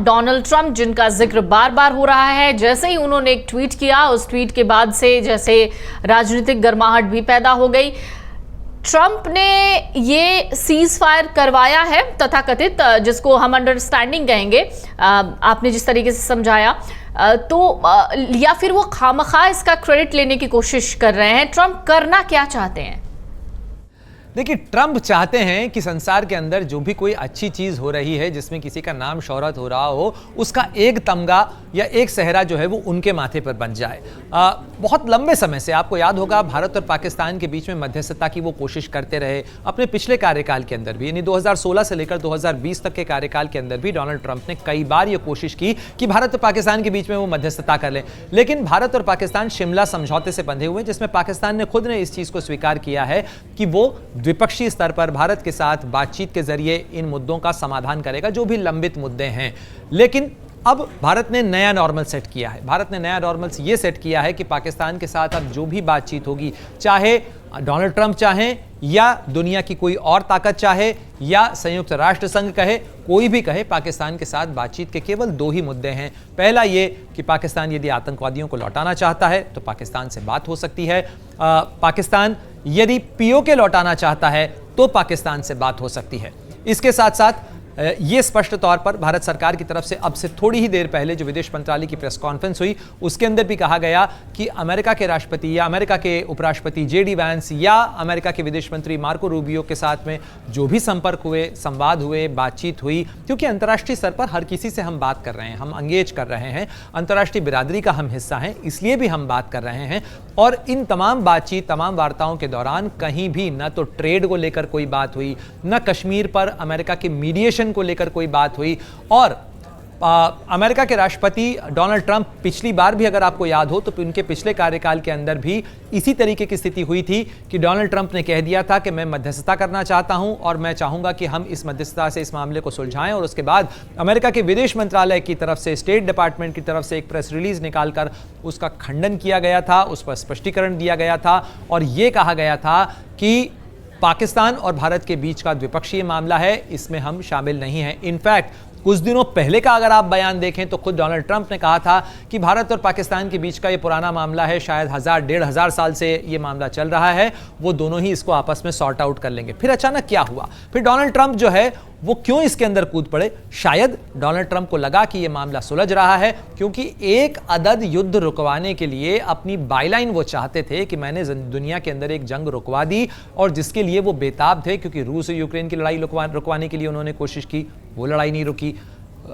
Donald Trump, जिनका जिक्र बार बार हो रहा है, जैसे ही उन्होंने एक ट्वीट किया, उस ट्वीट के बाद से जैसे राजनीतिक गर्माहट भी पैदा हो गई। ट्रंप ने ये सीज फायर करवाया है तथाकथित, जिसको हम अंडरस्टैंडिंग कहेंगे, आपने जिस तरीके से समझाया, तो या फिर वो खामखा इसका क्रेडिट लेने की कोशिश कर रहे हैं। ट्रंप करना क्या चाहते हैं? देखिए, ट्रंप चाहते हैं कि संसार के अंदर जो भी कोई अच्छी चीज हो रही है, जिसमें किसी का नाम शोहरत हो रहा हो, उसका एक तमगा या एक सहरा जो है वो उनके माथे पर बन जाए। बहुत लंबे समय से आपको याद होगा, भारत और पाकिस्तान के बीच में मध्यस्थता की वो कोशिश करते रहे अपने पिछले कार्यकाल के अंदर भी, यानी 2016 से लेकर 2020 तक के कार्यकाल के अंदर भी डोनाल्ड ट्रंप ने कई बार ये कोशिश की कि भारत और पाकिस्तान के बीच में वो मध्यस्थता कर लें। लेकिन भारत और पाकिस्तान शिमला समझौते से बंधे हुए, जिसमें पाकिस्तान ने खुद ने इस चीज को स्वीकार किया है कि वो द्विपक्षीय स्तर पर भारत के साथ बातचीत के जरिए इन मुद्दों का समाधान करेगा, जो भी लंबित मुद्दे हैं। लेकिन अब भारत ने नया नॉर्मल सेट किया है। भारत ने नया नॉर्मल ये सेट किया है कि पाकिस्तान के साथ अब जो भी बातचीत होगी, चाहे डोनाल्ड ट्रंप चाहें या दुनिया की कोई और ताकत चाहे या संयुक्त राष्ट्र संघ कहे, कोई भी कहे, पाकिस्तान के साथ बातचीत के केवल दो ही मुद्दे हैं। पहला ये कि पाकिस्तान यदि आतंकवादियों को लौटाना चाहता है तो पाकिस्तान से बात हो सकती है। पाकिस्तान यदि पीओके लौटाना चाहता है तो पाकिस्तान से बात हो सकती है। इसके साथ साथ ये स्पष्ट तौर पर भारत सरकार की तरफ से अब से थोड़ी ही देर पहले जो विदेश मंत्रालय की प्रेस कॉन्फ्रेंस हुई, उसके अंदर भी कहा गया कि अमेरिका के राष्ट्रपति या अमेरिका के उपराष्ट्रपति जेडी वैंस या अमेरिका के विदेश मंत्री मार्को रूबियो के साथ में जो भी संपर्क हुए, संवाद हुए, बातचीत हुई, क्योंकि अंतर्राष्ट्रीय स्तर पर हर किसी से हम बात कर रहे हैं, हम एंगेज कर रहे हैं, अंतर्राष्ट्रीय बिरादरी का हम हिस्सा हैं, इसलिए भी हम बात कर रहे हैं। और इन तमाम बातचीत, तमाम वार्ताओं के दौरान कहीं भी न तो ट्रेड को लेकर कोई बात हुई, न कश्मीर पर अमेरिका के मीडिएशन को लेकर कोई बात हुई। और अमेरिका के राष्ट्रपति डोनाल्ड ट्रंप, पिछली बार भी अगर आपको याद हो तो उनके पिछले कार्यकाल के अंदर भी इसी तरीके की स्थिति हुई थी कि डोनाल्ड ट्रंप ने कह दिया था कि मैं मध्यस्थता करना चाहता हूं और मैं चाहूंगा कि हम इस मध्यस्थता से इस मामले को सुलझाएं। और उसके बाद अमेरिका के विदेश मंत्रालय की तरफ से, स्टेट डिपार्टमेंट की तरफ से एक प्रेस रिलीज निकालकर उसका खंडन किया गया था, उस पर स्पष्टीकरण दिया गया था और यह कहा गया था कि पाकिस्तान और भारत के बीच का द्विपक्षीय मामला है, इसमें हम शामिल नहीं हैं। इनफैक्ट कुछ दिनों पहले का अगर आप बयान देखें तो खुद डोनाल्ड ट्रंप ने कहा था कि भारत और पाकिस्तान के बीच का ये पुराना मामला है, शायद 1000-1500 साल से ये मामला चल रहा है, वो दोनों ही इसको आपस में सॉर्ट आउट कर लेंगे। फिर अचानक क्या हुआ? फिर डोनाल्ड ट्रंप जो है वो क्यों इसके अंदर कूद पड़े? शायद डोनाल्ड ट्रंप को लगा कि ये मामला सुलझ रहा है, क्योंकि एक अदद युद्ध रुकवाने के लिए अपनी बाईलाइन वो चाहते थे कि मैंने दुनिया के अंदर एक जंग रुकवा दी, और जिसके लिए वो बेताब थे, क्योंकि रूस और यूक्रेन की लड़ाई रुकवाने के लिए उन्होंने कोशिश की, वो लड़ाई नहीं रुकी।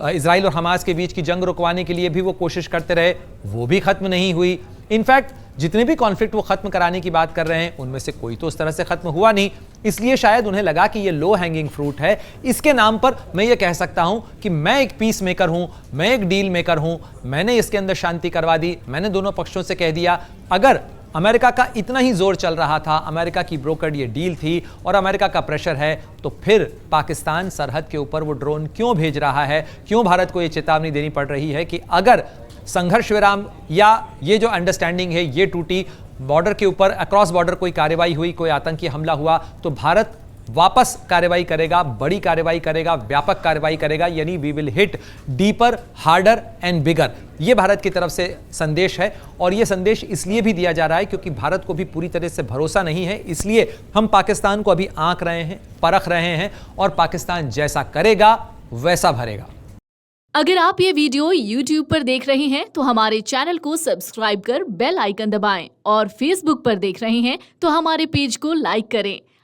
इजराइल और हमास के बीच की जंग रुकवाने के लिए भी वो कोशिश करते रहे, वो भी खत्म नहीं हुई। इनफैक्ट जितने भी कॉन्फ्लिक्ट वो खत्म कराने की बात कर रहे हैं, उनमें से कोई तो उस तरह से खत्म हुआ नहीं। इसलिए शायद उन्हें लगा कि ये लो हैंगिंग फ्रूट है, इसके नाम पर मैं ये कह सकता हूं कि मैं एक पीस मेकर हूं, मैं एक डील मेकर हूं, मैंने इसके अंदर शांति करवा दी, मैंने दोनों पक्षों से कह दिया। अगर अमेरिका का इतना ही जोर चल रहा था, अमेरिका की ब्रोकर्ड ये डील थी और अमेरिका का प्रेशर है, तो फिर पाकिस्तान सरहद के ऊपर वो ड्रोन क्यों भेज रहा है? क्यों भारत को ये चेतावनी देनी पड़ रही है कि अगर संघर्ष विराम या ये जो अंडरस्टैंडिंग है ये टूटी, बॉर्डर के ऊपर अक्रॉस बॉर्डर कोई कार्रवाई हुई, कोई आतंकी हमला हुआ, तो भारत वापस कार्रवाई करेगा, बड़ी कार्रवाई करेगा, व्यापक कार्रवाई करेगा, यानी we will hit deeper, harder and bigger. ये भारत की तरफ से संदेश है, और ये संदेश इसलिए भी दिया जा रहा है क्योंकि भारत को भी पूरी तरह से भरोसा नहीं है। इसलिए हम पाकिस्तान को अभी आंक रहे हैं, परख रहे हैं, और पाकिस्तान जैसा करेगा वैसा भरेगा। अगर आप ये वीडियो YouTube पर देख रहे हैं तो हमारे चैनल को सब्सक्राइब कर बेल आइकन दबाएं, और Facebook पर देख रहे हैं तो हमारे पेज को लाइक करें।